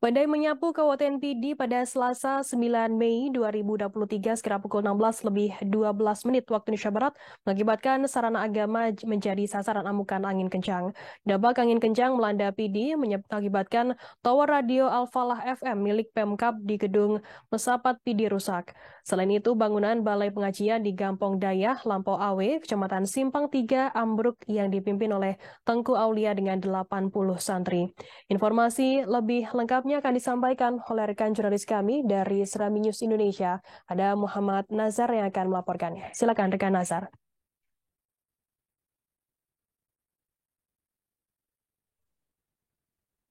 Badai menyapu Kabupaten Pidi pada Selasa 9 Mei 2023 sekira pukul 16:12 waktu Indonesia Barat mengakibatkan sarana agama menjadi sasaran amukan angin kencang. Dampak angin kencang melanda Pidi mengakibatkan tower radio Al-Falah FM milik Pemkab di Gedung Mesapat Pidi rusak. Selain itu, bangunan Balai Pengajian di Gampong Dayah, Lampau Awe, Kecamatan Simpang 3 ambruk yang dipimpin oleh Tengku Aulia dengan 80 santri. Informasi lebih lengkapnya akan disampaikan oleh rekan jurnalis kami dari Serami News Indonesia. Ada Muhammad Nazar yang akan melaporkannya. Silakan rekan Nazar.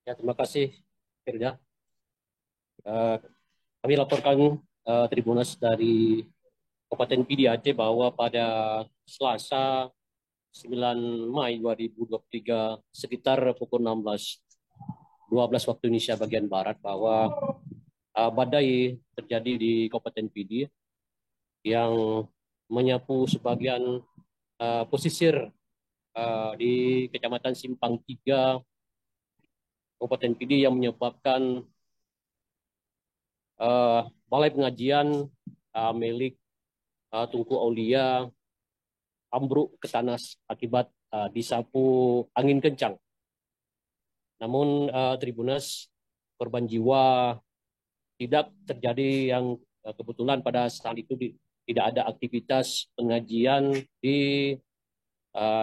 Ya, terima kasih, Firda. Kami laporkan Tribunas dari Kabupaten Pidi Aceh bahwa pada Selasa 9 Mei 2023 sekitar pukul 16:12 waktu Indonesia bagian Barat bahwa badai terjadi di Kabupaten Pidi yang menyapu sebagian pesisir di Kecamatan Simpang 3 Kabupaten Pidi yang menyebabkan balai pengajian milik Tungku Aulia ambruk ke tanah akibat disapu angin kencang. Namun Tribunas korban jiwa tidak terjadi yang kebetulan pada saat itu tidak ada aktivitas pengajian di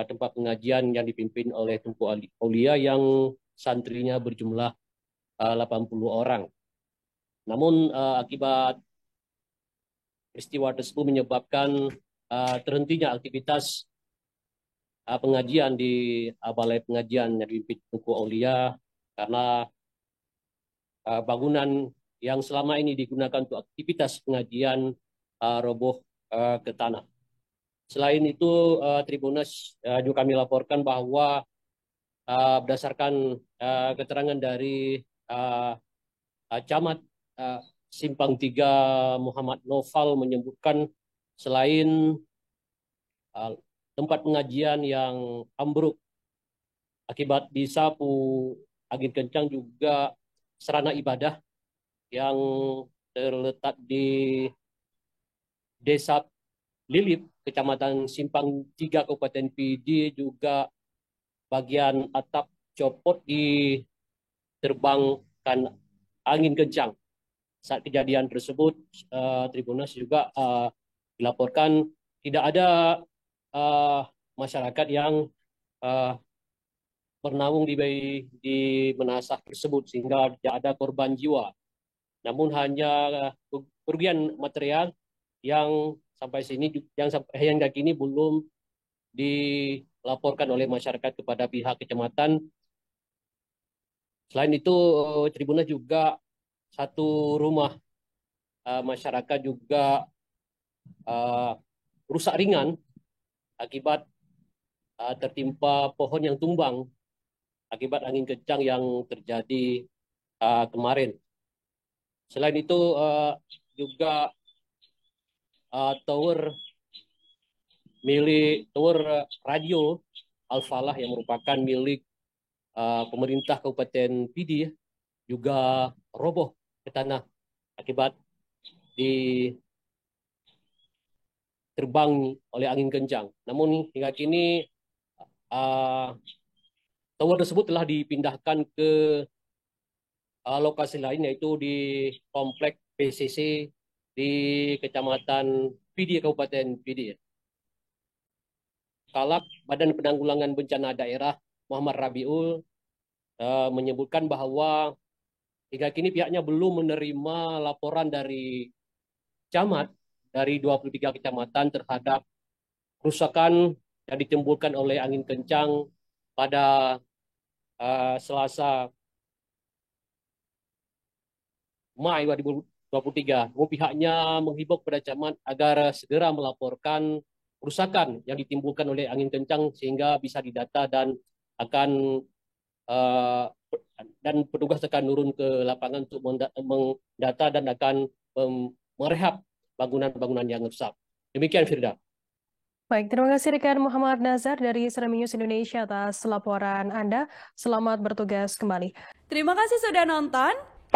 tempat pengajian yang dipimpin oleh Tungku Aulia yang santrinya berjumlah 80 orang. Namun akibat peristiwa tersebut menyebabkan terhentinya aktivitas pengajian di Balai Pengajian yang dipimpin Tungku Aulia karena bangunan yang selama ini digunakan untuk aktivitas pengajian roboh ke tanah. Selain itu, Tribunas juga kami laporkan bahwa berdasarkan keterangan dari Camat Simpang 3 Muhammad Noval menyebutkan selain tempat pengajian yang ambruk akibat disapu angin kencang, juga sarana ibadah yang terletak di Desa Lilip, Kecamatan Simpang 3 Kabupaten Pidi, juga bagian atap copot diterbangkan angin kencang. Saat kejadian tersebut, Tribunas juga dilaporkan tidak ada masyarakat yang bernaung di menasah tersebut sehingga tidak ada korban jiwa. Namun hanya kerugian material yang sampai hingga kini belum dilaporkan oleh masyarakat kepada pihak kecamatan. Selain itu, Tribunas juga satu rumah masyarakat juga rusak ringan akibat tertimpa pohon yang tumbang akibat angin kencang yang terjadi kemarin. Selain itu juga tower radio Al-Falah yang merupakan milik pemerintah Kabupaten Pidi juga roboh ke tanah akibat diterbang oleh angin kencang. Namun hingga kini tower tersebut telah dipindahkan ke lokasi lain, yaitu di komplek PCC di Kecamatan Pidi, Kabupaten Pidi. Kalak Badan Penanggulangan Bencana Daerah Muhammad Rabiul menyebutkan bahwa hingga kini pihaknya belum menerima laporan dari camat dari 23 kecamatan terhadap kerusakan yang ditimbulkan oleh angin kencang pada Selasa Mei 2023. Pihaknya menghimbau kepada camat agar segera melaporkan kerusakan yang ditimbulkan oleh angin kencang sehingga bisa didata dan akan dan petugas akan turun ke lapangan untuk mendata dan akan merehab bangunan-bangunan yang rusak. Demikian, Firda. Baik, terima kasih rekan Muhammad Nazar dari Serami News Indonesia atas laporan Anda. Selamat bertugas kembali. Terima kasih sudah nonton.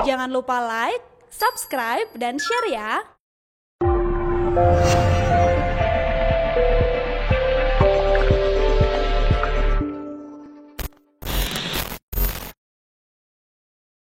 Jangan lupa like, subscribe, dan share ya.